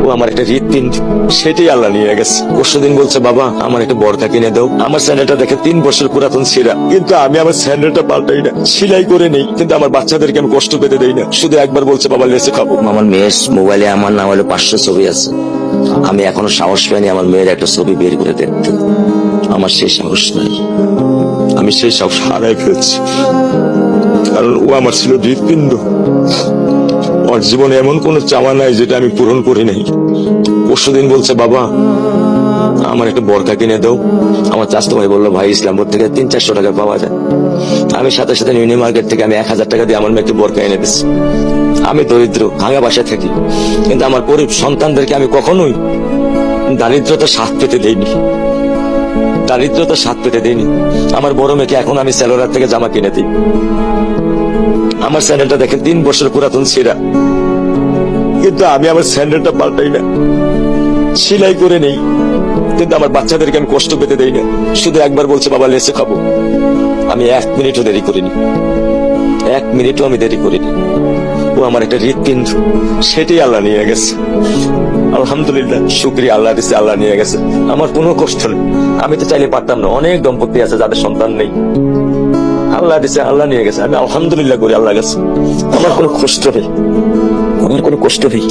ও আমার একটা হৃৎপিণ্ড, সেটাই আল্লাহ নিয়ে গেছে। পরশুদিন বলছে, বাবা আমার একটা বরকা কিনে দাও। আমার স্যান্ডেলটা দেখে 3 বছর পুরাতন ছিঁড়া, কিন্তু আমি আমার স্যান্ডেলটা পাল্টাই না, সেলাই করে নেই, কিন্তু আমার বাচ্চাদেরকে আমি কষ্ট পেতে দেই না। শুধু একবার বলছে, বাবা লেচে খাবো। আমার মেয়ের মোবাইলে আমার নাম হলো 500 ছবি আছে। আমি এখনো সাহস পাইনি আমার মেয়ের একটা ছবি বের করে দেখতে। আমার সেই সাহস নাই। আমি সেই সব হারাই ফেলছি, কারণ ও আমার ছিল হৃৎপিণ্ড। ওর জীবনে এমন কোন চাওয়া নাই যেটা আমি পূরণ করি নাই। পরশুদিন বলছে, বাবা আমার একটা বরকা কিনে দাও। আমার চাচতো ভাই বললো, ভাই ইসলামপুর থেকে 300-400 টাকা পাওয়া যায়। আমি সাথে সাথে নিউ মার্কেট থেকে আমি 1000 টাকা দিয়ে আমার মেয়েকে বরকা এনে দিচ্ছি। আমি দরিদ্র, ভাঙা বাসায় থাকি, কিন্তু আমার গরিব সন্তানদেরকে আমি কখনোই দারিদ্রতা স্বাদ পেতে দেইনি। দারিদ্রতা স্বাদ পেতে দেইনি। আমার বড় মেয়েকে এখন আমি সেলোরার থেকে জামা কিনে দিই। আমার স্যান্ডেলটা দেখে 3 বছর পুরাতন ছিঁড়া, কিন্তু আমি আমার স্যান্ডেলটা পাল্টাই না, সেলাই করে নেই, কিন্তু আমার বাচ্চাদেরকে আমি কষ্ট পেতে দেই না। শুধু একবার বলছে, বাবা লেচে খাবো। আমি 1 মিনিটও দেরি করিনি, 1 মিনিটও আমি দেরি করিনি। ও আমার একটা হৃৎপিণ্ড, সেটাই আল্লাহ নিয়ে গেছে। আলহামদুলিল্লাহ, শুকরিয়া, আল্লাহ দিছে, আল্লাহ নিয়ে গেছে। আমার কোনো কষ্ট নেই। আমি তো চাইলে পারতাম না, অনেক দম্পতি আছে যাদের সন্তান নেই। আল্লাহ দিছে, আল্লাহ নিয়ে গেছে। আমি আলহামদুলিল্লাহ করি আল্লাহ গেছে। আমার কোনো কষ্ট নেই, আমার কোনো কষ্ট নেই।